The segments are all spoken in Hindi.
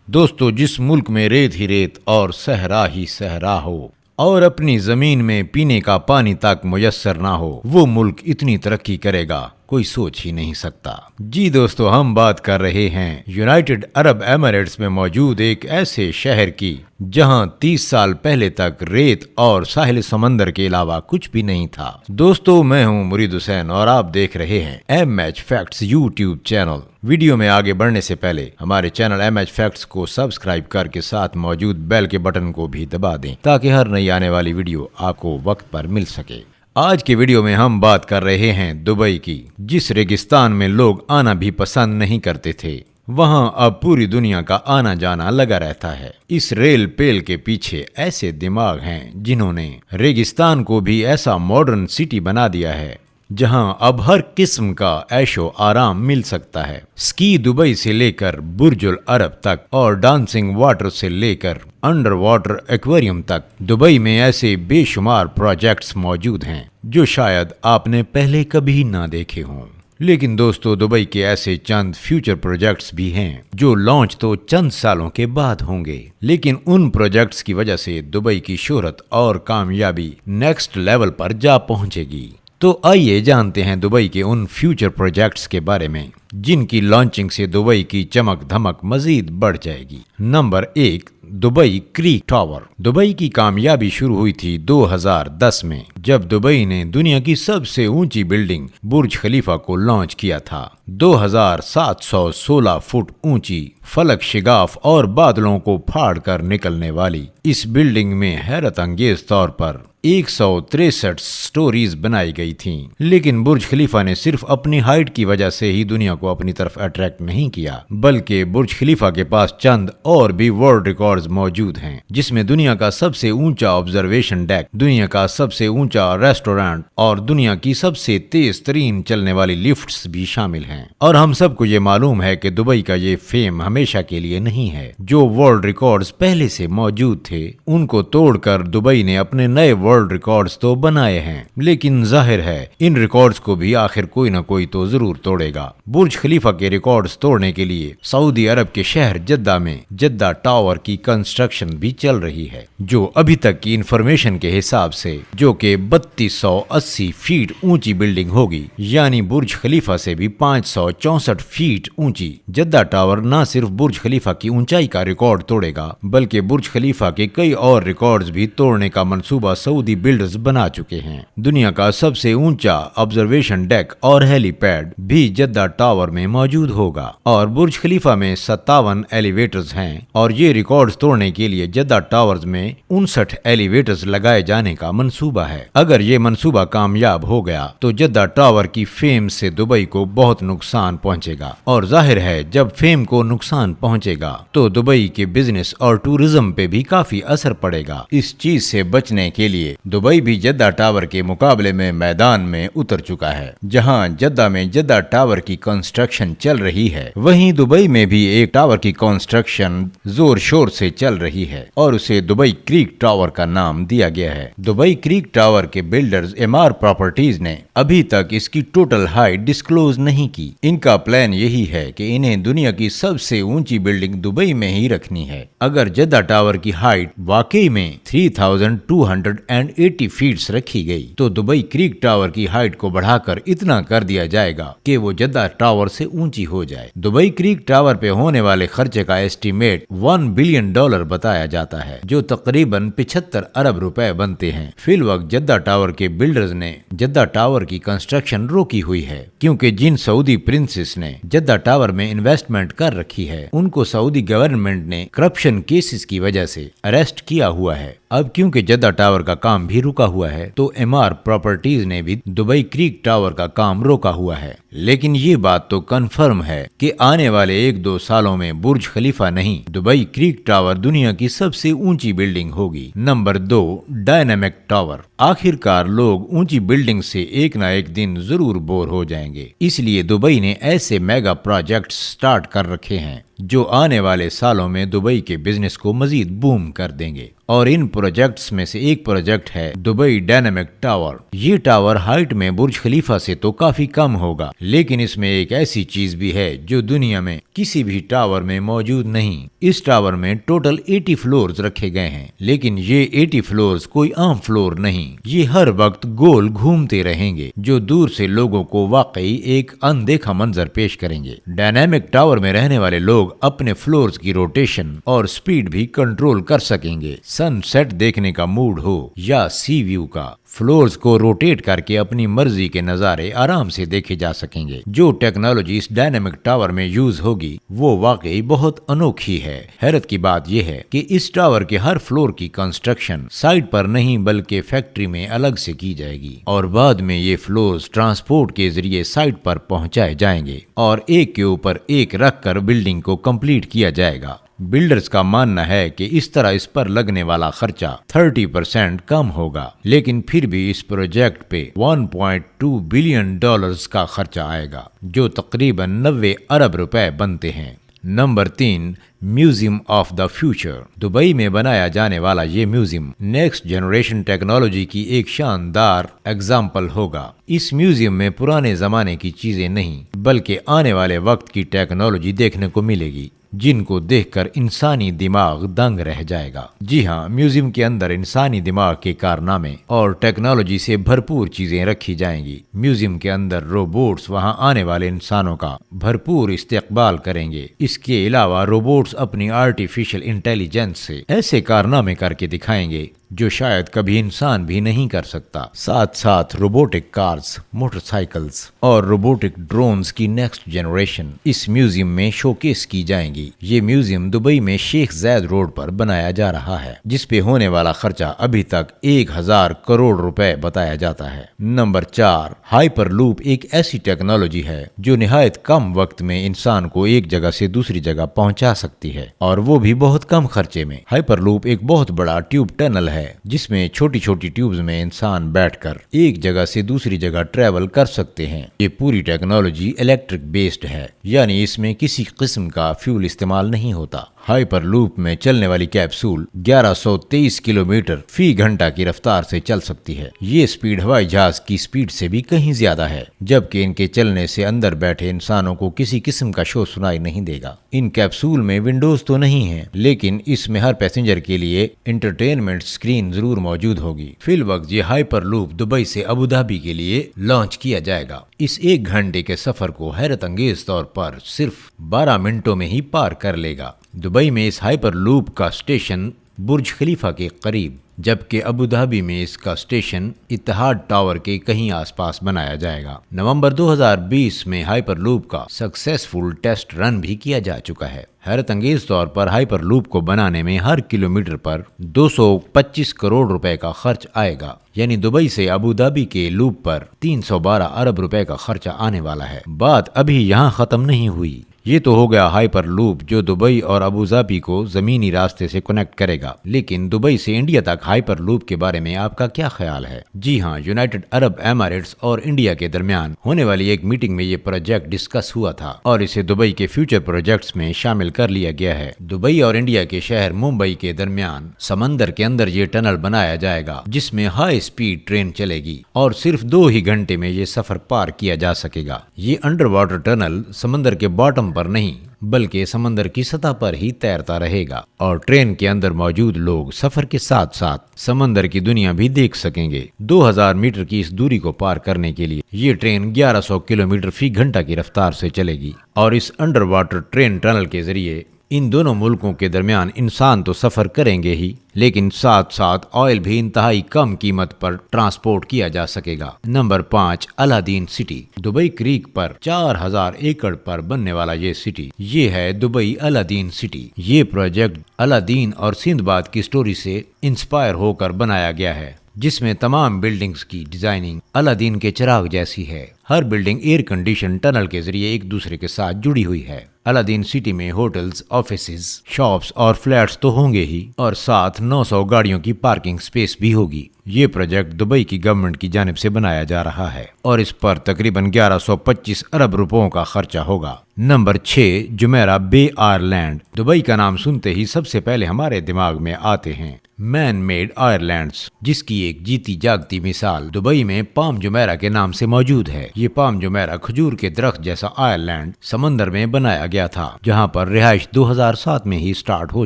दोस्तों, जिस मुल्क में रेत ही रेत और सहरा ही सहरा हो और अपनी जमीन में पीने का पानी तक मुयस्सर ना हो, वो मुल्क इतनी तरक्की करेगा कोई सोच ही नहीं सकता। जी दोस्तों, हम बात कर रहे हैं यूनाइटेड अरब एमिरेट्स में मौजूद एक ऐसे शहर की जहां 30 साल पहले तक रेत और साहिल समंदर के अलावा कुछ भी नहीं था। दोस्तों, मैं हूं मुरीद हुसैन और आप देख रहे हैं MH facts YouTube channel. Video में आगे बढ़ने से पहले हमारे चैनल MH फैक्ट्स को सब्सक्राइब करके साथ मौजूद बेल के बटन को भी दबा दें ताकि हर नई आने वाली वीडियो आपको वक्त पर मिल सके। आज के वीडियो में हम बात कर रहे हैं दुबई की, जिस रेगिस्तान में लोग आना भी पसंद नहीं करते थे, वहां अब पूरी दुनिया का आना जाना लगा रहता है। इस रेल पेल के पीछे ऐसे दिमाग हैं जिन्होंने रेगिस्तान को भी ऐसा मॉडर्न सिटी बना दिया है जहां अब हर किस्म का ऐशो आराम मिल सकता है। स्की दुबई से लेकर बुर्जुल अरब तक और डांसिंग वाटर से लेकर अंडर वाटर एक्वेरियम तक दुबई में ऐसे बेशुमार प्रोजेक्ट्स मौजूद हैं जो शायद आपने पहले कभी ना देखे हों। लेकिन दोस्तों, दुबई के ऐसे चंद फ्यूचर प्रोजेक्ट्स भी हैं जो लॉन्च तो चंद सालों के बाद होंगे, लेकिन उन प्रोजेक्ट्स की वजह से दुबई की शोहरत और कामयाबी नेक्स्ट लेवल पर जा पहुंचेगी। तो आइए जानते हैं दुबई के उन फ्यूचर प्रोजेक्ट्स के बारे में जिनकी लॉन्चिंग से दुबई की चमक धमक मजीद बढ़ जाएगी। Number 1, Dubai creek tower. Dubai की कामयाबी शुरू हुई थी 2010 में, जब दुबई ने दुनिया की सबसे ऊंची बिल्डिंग बुर्ज खलीफा को लॉन्च किया था। 2716 फुट ऊंची, फलक शिगाफ और बादलों को फाड़ कर निकलने वाली इस बिल्डिंग में हैरत अंगेज तौर पर 163 स्टोरीज बनाई गई थीं। लेकिन बुर्ज खलीफा ने सिर्फ अपनी हाइट की वजह से ही दुनिया को अपनी तरफ अट्रैक्ट नहीं किया, बल्कि बुर्ज खलीफा के पास चंद और भी वर्ल्ड रिकॉर्ड्स मौजूद हैं, जिसमें दुनिया का सबसे ऊंचा ऑब्जर्वेशन डेक, दुनिया का सबसे ऊंचा रेस्टोरेंट और दुनिया की सबसे तेज तरीन चलने वाली लिफ्ट्स भी शामिल हैं। और हम सबको ये मालूम है कि दुबई का ये फेम हमेशा के लिए नहीं है। जो वर्ल्ड रिकॉर्ड्स पहले से मौजूद थे उनको तोड़कर दुबई ने अपने नए वर्ल्ड रिकॉर्ड्स तो बनाए हैं, लेकिन जाहिर है इन रिकॉर्ड्स को भी आखिर कोई ना कोई तो जरूर तोड़ेगा। बुर्ज खलीफा के रिकॉर्ड्स तोड़ने के लिए सऊदी अरब के शहर जद्दा में जद्दा टावर की कंस्ट्रक्शन भी चल रही है, जो अभी तक की इंफॉर्मेशन के हिसाब से जो कि 3280 फीट ऊंची बिल्डिंग होगी, यानी बुर्ज खलीफा से भी 564 फीट ऊंची। जद्दा टावर न सिर्फ बुर्ज खलीफा की ऊंचाई का रिकॉर्ड तोड़ेगा, बल्कि बुर्ज खलीफा के कई और रिकॉर्ड्स भी तोड़ने का मंसूबा सऊदी बिल्डर्स बना चुके हैं। दुनिया का सबसे ऊंचा ऑब्जर्वेशन डेक और हेलीपैड भी जद्दा टावर में मौजूद होगा और बुर्ज खलीफा में 57 एलिवेटर्स हैं और ये रिकॉर्ड्स तोड़ने के लिए जद्दा टावर्स में 59 एलिवेटर्स लगाए जाने का मंसूबा है। अगर ये मंसूबा कामयाब हो गया तो जद्दा टावर की फेम से दुबई को बहुत नुकसान पहुंचेगा, और जाहिर है जब फेम को नुकसान पहुंचेगा तो दुबई के बिजनेस और टूरिज्म पे भी काफी असर पड़ेगा। इस चीज से बचने के लिए दुबई भी जद्दा टावर के मुकाबले में मैदान में उतर चुका है। जहां जद्दा में जद्दा टावर की कंस्ट्रक्शन चल रही है, वहीं दुबई में भी एक टावर की कंस्ट्रक्शन जोर शोर से चल रही है और उसे दुबई क्रीक टावर का नाम दिया गया है। दुबई क्रीक टावर के बिल्डर्स एमआर प्रॉपर्टीज ने अभी तक इसकी टोटल हाइट डिस्क्लोज नहीं की। इनका प्लान यही है कि इन्हें दुनिया की सबसे ऊंची बिल्डिंग दुबई में ही रखनी है। अगर जद्दा टावर की हाइट वाकई में 3280 फीट रखी गई तो दुबई क्रीक टावर की हाइट को बढ़ाकर इतना कर दिया जाएगा कि वो जद्दा टावर से ऊंची हो जाए। दुबई क्रीक टावर पे होने वाले खर्चे का एस्टीमेट $1 बिलियन बताया जाता है, जो तकरीबन 75 अरब रुपए बनते हैं। फिलवक्त जद्दा टावर के बिल्डर्स ने जद्दा टावर की कंस्ट्रक्शन रोकी हुई है, क्योंकि जिन सऊदी प्रिंसेस ने जद्दा टावर में इन्वेस्टमेंट कर रखी है उनको सऊदी गवर्नमेंट ने करप्शन केसेस की वजह से अरेस्ट किया हुआ है। अब क्योंकि जद्दा टावर का काम भी रुका हुआ है तो एमआर प्रॉपर्टीज ने भी दुबई क्रीक टावर का काम रोका हुआ है। लेकिन ये बात तो कंफर्म है कि आने वाले 1-2 सालों में बुर्ज खलीफा नहीं, दुबई क्रीक टावर दुनिया की सबसे ऊंची बिल्डिंग होगी। Number 2, dynamic tower. आखिरकार लोग ऊंची बिल्डिंग से एक ना एक दिन जरूर बोर हो जाएंगे, इसलिए दुबई ने ऐसे मेगा प्रोजेक्ट स्टार्ट कर रखे हैं जो आने वाले सालों में दुबई के बिजनेस को मजीद बूम कर देंगे। और इन प्रोजेक्ट्स में से एक प्रोजेक्ट है दुबई डायनामिक टावर। ये टावर हाइट में बुर्ज खलीफा से तो काफी कम होगा, लेकिन इसमें एक ऐसी चीज भी है जो दुनिया में किसी भी टावर में मौजूद नहीं। इस टावर में टोटल 80 फ्लोर्स रखे गए हैं, लेकिन ये 80 फ्लोर्स कोई आम फ्लोर नहीं, ये हर वक्त गोल घूमते रहेंगे, जो दूर से लोगों को वाकई एक अनदेखा मंजर पेश करेंगे। डायनामिक टावर में रहने वाले लोग अपने फ्लोर्स की रोटेशन और स्पीड भी कंट्रोल कर सकेंगे। सनसेट देखने का मूड हो या सी व्यू का, फ्लोर्स को रोटेट करके अपनी मर्जी के नजारे आराम से देखे जा सकेंगे। जो टेक्नोलॉजी इस डायनामिक टावर में यूज होगी वो वाकई बहुत अनोखी है। हैरत की बात यह है कि इस टावर के हर फ्लोर की कंस्ट्रक्शन साइट पर नहीं बल्कि फैक्ट्री में अलग से की जाएगी और बाद में ये फ्लोर्स ट्रांसपोर्ट के जरिए साइट पर पहुंचाए जाएंगे और एक के ऊपर एक रखकर बिल्डिंग को कंप्लीट किया जाएगा। बिल्डर्स का मानना है कि इस तरह इस पर लगने वाला खर्चा 30% कम होगा, लेकिन फिर भी इस प्रोजेक्ट पे 1.2 बिलियन डॉलर्स का खर्चा आएगा, जो तकरीबन 90 अरब रुपए बनते हैं। Number 3, museum of the future. Dubai में बनाया जाने वाला ये म्यूजियम नेक्स्ट जनरेशन टेक्नोलॉजी की एक शानदार एग्जाम्पल होगा। इस म्यूजियम में पुराने जमाने की चीजें नहीं बल्कि आने वाले वक्त की टेक्नोलॉजी देखने को मिलेगी, जिनको देखकर इंसानी दिमाग दंग रह जाएगा। जी हाँ, म्यूजियम के अंदर इंसानी दिमाग के कारनामे और टेक्नोलॉजी से भरपूर चीजें रखी जाएंगी। म्यूजियम के अंदर रोबोट्स वहां आने वाले इंसानों का भरपूर इस्तेकबाल करेंगे। इसके अलावा रोबोट्स अपनी आर्टिफिशियल इंटेलिजेंस से ऐसे कारनामे करके दिखाएंगे जो शायद कभी इंसान भी नहीं कर सकता। साथ साथ रोबोटिक कार्स, मोटरसाइकिल्स और रोबोटिक ड्रोन्स की नेक्स्ट जनरेशन इस म्यूजियम में शोकेस की जाएंगी। ये म्यूजियम दुबई में शेख ज़ायद रोड पर बनाया जा रहा है, जिस पे होने वाला खर्चा अभी तक 1000 करोड़ रुपए बताया जाता है। नंबर 4, हाइपरलूप एक ऐसी टेक्नोलॉजी है जो निहायत कम वक्त में इंसान को एक जगह से दूसरी जगह पहुंचा सकती है, और वो भी बहुत कम खर्चे में। हाइपरलूप एक बहुत बड़ा ट्यूब टनल है जिसमें छोटी छोटी ट्यूब्स में इंसान बैठकर एक जगह से दूसरी जगह ट्रेवल कर सकते हैं। ये पूरी टेक्नोलॉजी इलेक्ट्रिक बेस्ड है, यानी इसमें किसी किस्म का फ्यूल इस्तेमाल नहीं होता। हाइपरलूप में चलने वाली कैप्सूल 1123 किलोमीटर फी घंटा की रफ्तार से चल सकती है। ये स्पीड हवाई जहाज की स्पीड से भी कहीं ज्यादा है, जबकि इनके चलने से अंदर बैठे इंसानों को किसी किस्म का शोर सुनाई नहीं देगा। इन कैप्सूल में विंडोज तो नहीं है, लेकिन इसमें हर पैसेंजर के लिए एंटरटेनमेंट स्क्रीन जरूर मौजूद होगी। फिलवक्त ये हाइपरलूप दुबई से अबू धाबी के लिए लॉन्च किया जाएगा। इस 1 घंटे के सफर को हैरत अंगेज तौर पर सिर्फ 12 मिनटों में ही पार कर लेगा। दुबई में इस हाइपरलूप का स्टेशन बुर्ज खलीफा के करीब, जबकि अबू धाबी में इसका स्टेशन इत्तेहाद टावर के कहीं आसपास बनाया जाएगा। नवंबर 2020 में हाइपरलूप का सक्सेसफुल टेस्ट रन भी किया जा चुका है। हैरत अंगेज तौर पर हाइपरलूप को बनाने में हर किलोमीटर पर 225 करोड़ रुपए का खर्च आएगा, यानी दुबई से अबू धाबी के लूप पर 312 अरब रुपए का खर्चा आने वाला है। बात अभी यहाँ खत्म नहीं हुई। ये तो हो गया हाइपरलूप जो दुबई और अबू धाबी को जमीनी रास्ते से कनेक्ट करेगा, लेकिन दुबई से इंडिया तक हाइपरलूप के बारे में आपका क्या ख्याल है? जी हाँ, यूनाइटेड अरब एमिरेट्स और इंडिया के दरमियान होने वाली एक मीटिंग में ये प्रोजेक्ट डिस्कस हुआ था और इसे दुबई के फ्यूचर प्रोजेक्ट्स में शामिल कर लिया गया है। दुबई और इंडिया के शहर मुंबई के दरमियान समंदर के अंदर ये टनल बनाया जाएगा, जिसमें हाई स्पीड ट्रेन चलेगी और सिर्फ 2 ही घंटे में ये सफर पार किया जा सकेगा। ये अंडर वाटर टनल समंदर के बॉटम पर नहीं बल्कि समंदर की सतह पर ही तैरता रहेगा और ट्रेन के अंदर मौजूद लोग सफर के साथ साथ समंदर की दुनिया भी देख सकेंगे। 2000 मीटर की इस दूरी को पार करने के लिए ये ट्रेन 1100 किलोमीटर फी घंटा की रफ्तार से चलेगी और इस अंडर वाटर ट्रेन टनल के जरिए इन दोनों मुल्कों के दरमियान इंसान तो सफर करेंगे ही, लेकिन साथ साथ ऑयल भी इंतहाई कम कीमत पर ट्रांसपोर्ट किया जा सकेगा। Number 5, Aladdin city. Dubai creek पर 4000 एकड़ पर बनने वाला ये सिटी, ये है दुबई अलादीन सिटी। ये प्रोजेक्ट अलादीन और सिंदबाद की स्टोरी से इंस्पायर होकर बनाया गया है, जिसमें तमाम बिल्डिंग्स की डिजाइनिंग अलादीन के चिराग जैसी है। हर बिल्डिंग एयर कंडीशन टनल के जरिए एक दूसरे के साथ जुड़ी हुई है। अलादीन सिटी में होटल्स, ऑफिसेज, शॉप्स और फ्लैट्स तो होंगे ही, और साथ 900 गाड़ियों की पार्किंग स्पेस भी होगी। ये प्रोजेक्ट दुबई की गवर्नमेंट की जानिब से बनाया जा रहा है और इस पर तकरीबन 1125 अरब रुपयों का खर्चा होगा। नंबर 6, जुमेरा बे आयरलैंड। दुबई का नाम सुनते ही सबसे पहले हमारे दिमाग में आते हैं मैन मेड आयरलैंड्स, जिसकी एक जीती जागती मिसाल दुबई में पाम जुमेरा के नाम से मौजूद है। ये पाम जुमेरा खजूर के दरख्त जैसा आयरलैंड समंदर में बनाया गया था, जहां पर रिहाइश 2007 में ही स्टार्ट हो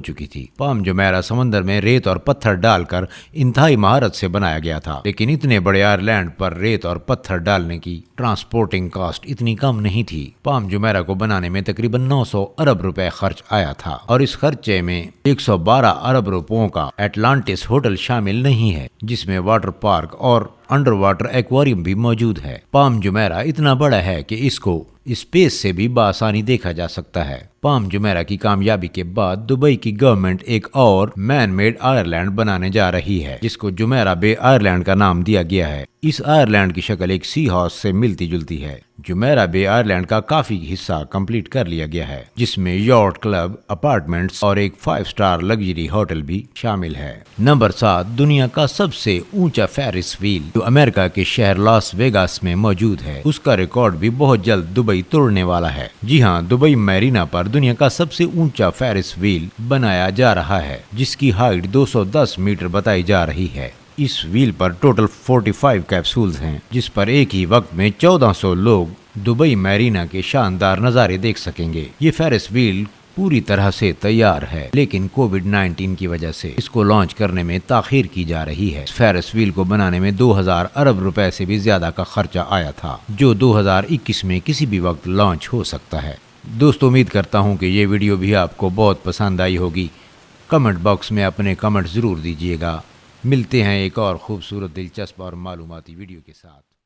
चुकी थी। पाम जुमेरा समंदर में रेत और पत्थर डालकर इंतहाई महारत से बनाया गया था, लेकिन इतने बड़े आयरलैंड पर रेत और पत्थर डालने की ट्रांसपोर्टिंग कॉस्ट इतनी कम नहीं थी। पाम जुमेरा को बनाने में तकरीबन 900 अरब रुपए खर्च आया था, और इस खर्चे में 112 अरब रुपयों का एटलांटिस होटल शामिल नहीं है, जिसमें वाटर पार्क और अंडर वाटर एक्वेरियम भी मौजूद है। पाम जुमेरा इतना बड़ा है कि इसको स्पेस से भी बासानी देखा जा सकता है। पाम जुमेरा की कामयाबी के बाद दुबई की गवर्नमेंट एक और मैन मेड आयरलैंड बनाने जा रही है, जिसको जुमेरा बे आयरलैंड का नाम दिया गया है। इस आयरलैंड की शक्ल एक सी हाउस से मिलती जुलती है। जुमेरा बे आयरलैंड का काफी हिस्सा कंप्लीट कर लिया गया है, जिसमें यॉट क्लब, अपार्टमेंट्स और एक 5 स्टार लग्जरी होटल भी शामिल है। नंबर 7, दुनिया का सबसे ऊंचा फेरिस व्हील जो अमेरिका के शहर लास वेगास में मौजूद है। उसका रिकॉर्ड भी बहुत जल्द दुबई तोड़ने वाला है। जी हाँ, दुबई मैरीना पर दुनिया का सबसे ऊंचा फेरिस व्हील बनाया जा रहा है, जिसकी हाइट 210 मीटर बताई जा रही है। इस व्हील पर टोटल 45 कैप्सूल्स हैं, जिस पर एक ही वक्त में 1400 लोग दुबई मैरीना के शानदार नज़ारे देख सकेंगे। ये फेरिस व्हील पूरी तरह से तैयार है, लेकिन कोविड-19 की वजह से इसको लॉन्च करने में ताखीर की जा रही है। फेरिस व्हील को बनाने में 2000 अरब रुपए से भी ज्यादा का खर्चा आया था, जो 2021 में किसी भी वक्त लॉन्च हो सकता है। दोस्तों, उम्मीद करता हूँ कि ये वीडियो भी आपको बहुत पसंद आई होगी। कमेंट बॉक्स में अपने कमेंट जरूर दीजिएगा। मिलते हैं एक और खूबसूरत, दिलचस्प और मालूमाती वीडियो के साथ।